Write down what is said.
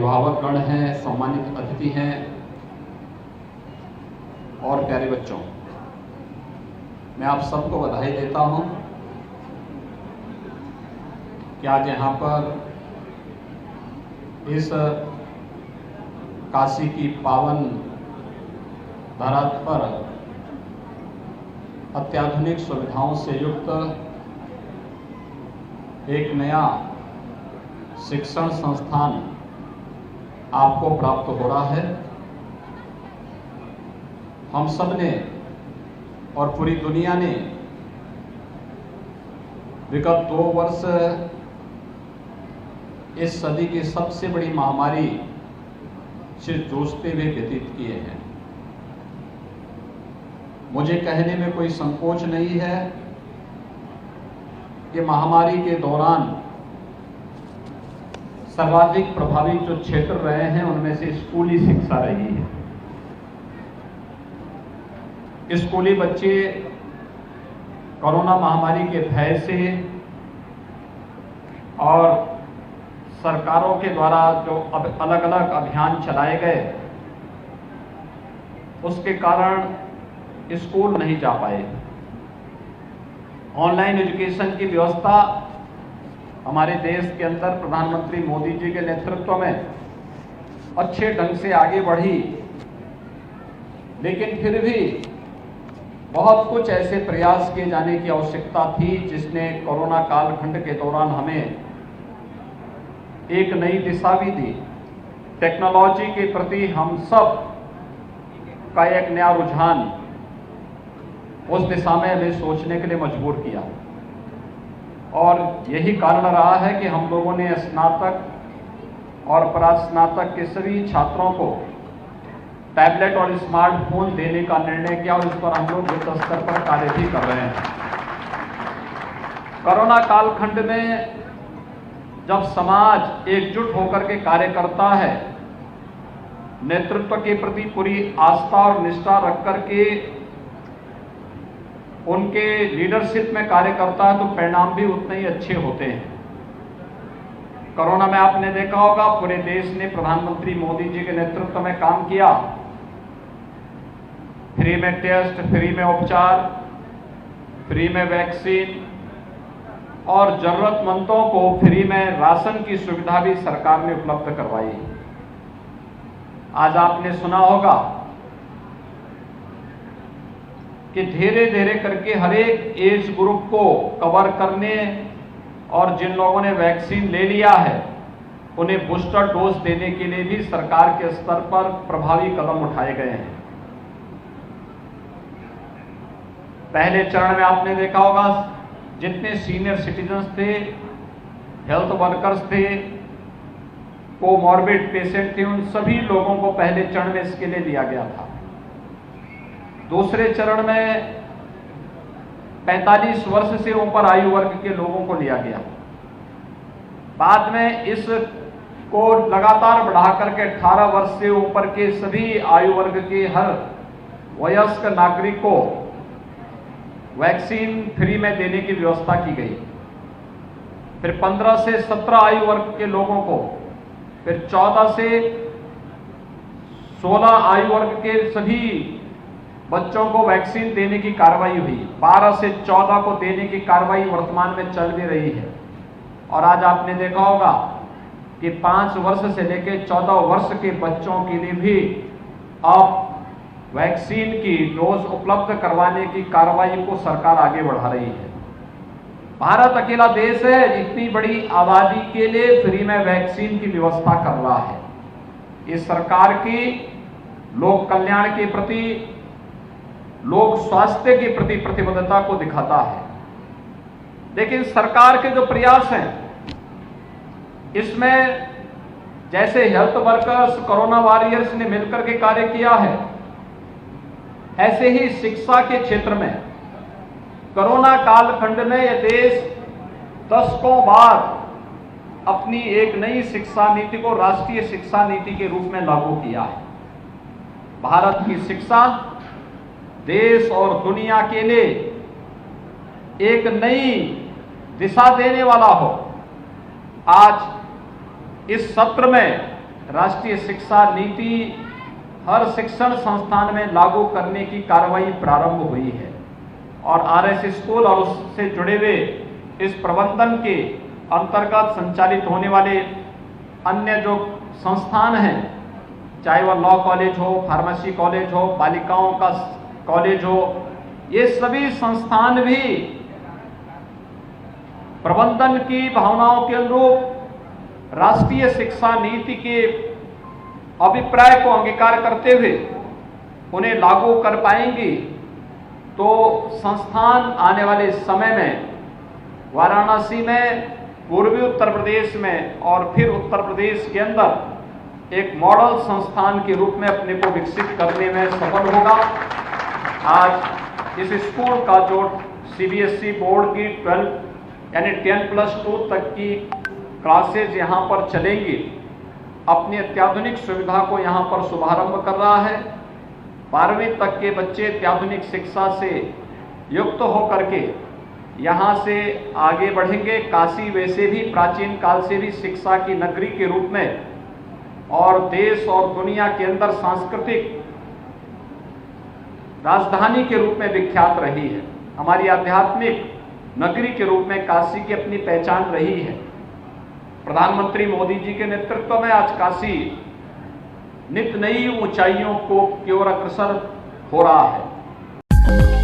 अभिभावकगण हैं, सम्मानित अतिथि हैं और प्यारे बच्चों, मैं आप सबको बधाई देता हूं कि आज यहाँ पर इस काशी की पावन धरातल पर अत्याधुनिक सुविधाओं से युक्त एक नया शिक्षण संस्थान आपको प्राप्त हो रहा है। हम सब ने और पूरी दुनिया ने विगत 2 वर्ष इस सदी की सबसे बड़ी महामारी से जूझते हुए व्यतीत किए हैं। मुझे कहने में कोई संकोच नहीं है कि महामारी के दौरान सर्वाधिक प्रभावित जो क्षेत्र रहे हैं उनमें से स्कूली शिक्षा रही है। स्कूली बच्चे कोरोना महामारी के भय से और सरकारों के द्वारा जो अलग अलग अभियान चलाए गए उसके कारण स्कूल नहीं जा पाए। ऑनलाइन एजुकेशन की व्यवस्था हमारे देश के अंदर प्रधानमंत्री मोदी जी के नेतृत्व में अच्छे ढंग से आगे बढ़ी, लेकिन फिर भी बहुत कुछ ऐसे प्रयास किए जाने की आवश्यकता थी जिसने कोरोना कालखंड के दौरान हमें एक नई दिशा भी दी। टेक्नोलॉजी के प्रति हम सब का एक नया रुझान उस दिशा में हमें सोचने के लिए मजबूर किया और यही कारण रहा है कि हम लोगों ने स्नातक और परास्नातक के सभी छात्रों को टैबलेट और स्मार्टफोन देने का निर्णय किया और इस पर हम लोग युद्ध स्तर पर कार्य भी कर रहे हैं। कोरोना कालखंड में जब समाज एकजुट होकर के कार्य करता है, नेतृत्व के प्रति पूरी आस्था और निष्ठा रख करके उनके लीडरशिप में कार्य करता है तो परिणाम भी उतने ही अच्छे होते हैं। कोरोना में आपने देखा होगा पूरे देश ने प्रधानमंत्री मोदी जी के नेतृत्व में काम किया। फ्री में टेस्ट, फ्री में उपचार, फ्री में वैक्सीन और जरूरतमंदों को फ्री में राशन की सुविधा भी सरकार ने उपलब्ध करवाई। आज आपने सुना होगा कि धीरे धीरे करके हर एक एज ग्रुप को कवर करने और जिन लोगों ने वैक्सीन ले लिया है उन्हें बूस्टर डोज देने के लिए भी सरकार के स्तर पर प्रभावी कदम उठाए गए हैं। पहले चरण में आपने देखा होगा जितने सीनियर सिटीजन्स थे, हेल्थ वर्कर्स थे, कोमॉर्बिड पेशेंट थे, उन सभी लोगों को पहले चरण में इसके लिए दिया गया था। दूसरे चरण में 45 वर्ष से ऊपर आयु वर्ग के लोगों को लिया गया। बाद में इस को लगातार बढ़ा करके 18 वर्ष से ऊपर के सभी आयु वर्ग के हर वयस्क नागरिक को वैक्सीन फ्री में देने की व्यवस्था की गई। फिर 15 से 17 आयु वर्ग के लोगों को, फिर 14 से 16 आयु वर्ग के सभी बच्चों को वैक्सीन देने की कार्रवाई हुई। 12 से 14 को देने की कार्रवाई वर्तमान में चल भी रही है। और आज आपने देखा होगा कि 5 वर्ष से लेकर 14 वर्ष के बच्चों के लिए भी अब वैक्सीन की डोज उपलब्ध करवाने की कार्रवाई को सरकार आगे बढ़ा रही है। भारत अकेला देश है इतनी बड़ी आबादी के लिए फ्री में वैक्सीन की व्यवस्था कर रहा है। इस सरकार की लोक कल्याण के प्रति, लोक स्वास्थ्य के प्रति प्रतिबद्धता को दिखाता है। लेकिन सरकार के जो प्रयास हैं इसमें जैसे हेल्थ वर्कर्स, कोरोना वॉरियर्स ने मिलकर के कार्य किया है, ऐसे ही शिक्षा के क्षेत्र में कोरोना कालखंड में यह देश दशकों बाद अपनी एक नई शिक्षा नीति को राष्ट्रीय शिक्षा नीति के रूप में लागू किया है। भारत की शिक्षा देश और दुनिया के लिए एक नई दिशा देने वाला हो। आज इस सत्र में राष्ट्रीय शिक्षा नीति हर शिक्षण संस्थान में लागू करने की कार्रवाई प्रारंभ हुई है और आरएस स्कूल और उससे जुड़े हुए इस प्रबंधन के अंतर्गत संचालित होने वाले अन्य जो संस्थान हैं, चाहे वह लॉ कॉलेज हो, फार्मेसी कॉलेज हो, बालिकाओं का कॉलेज हो, ये सभी संस्थान भी प्रबंधन की भावनाओं के अनुरूप राष्ट्रीय शिक्षा नीति के अभिप्राय को अंगीकार करते हुए उन्हें लागू कर पाएंगी। तो संस्थान आने वाले समय में वाराणसी में, पूर्वी उत्तर प्रदेश में और फिर उत्तर प्रदेश के अंदर एक मॉडल संस्थान के रूप में अपने को विकसित करने में सफल होगा। आज इस स्कूल का जो सीबीएसई बोर्ड की 12 यानी 10+2 तक की क्लासेज यहाँ पर चलेंगी, अपनी अत्याधुनिक सुविधा को यहाँ पर शुभारंभ कर रहा है। 12वीं तक के बच्चे अत्याधुनिक शिक्षा से युक्त होकर के यहाँ से आगे बढ़ेंगे। काशी वैसे भी प्राचीन काल से भी शिक्षा की नगरी के रूप में और देश और दुनिया के अंदर सांस्कृतिक राजधानी के रूप में विख्यात रही है। हमारी आध्यात्मिक नगरी के रूप में काशी की अपनी पहचान रही है। प्रधानमंत्री मोदी जी के नेतृत्व में आज काशी नित नई ऊंचाइयों की ओर अग्रसर हो रहा है।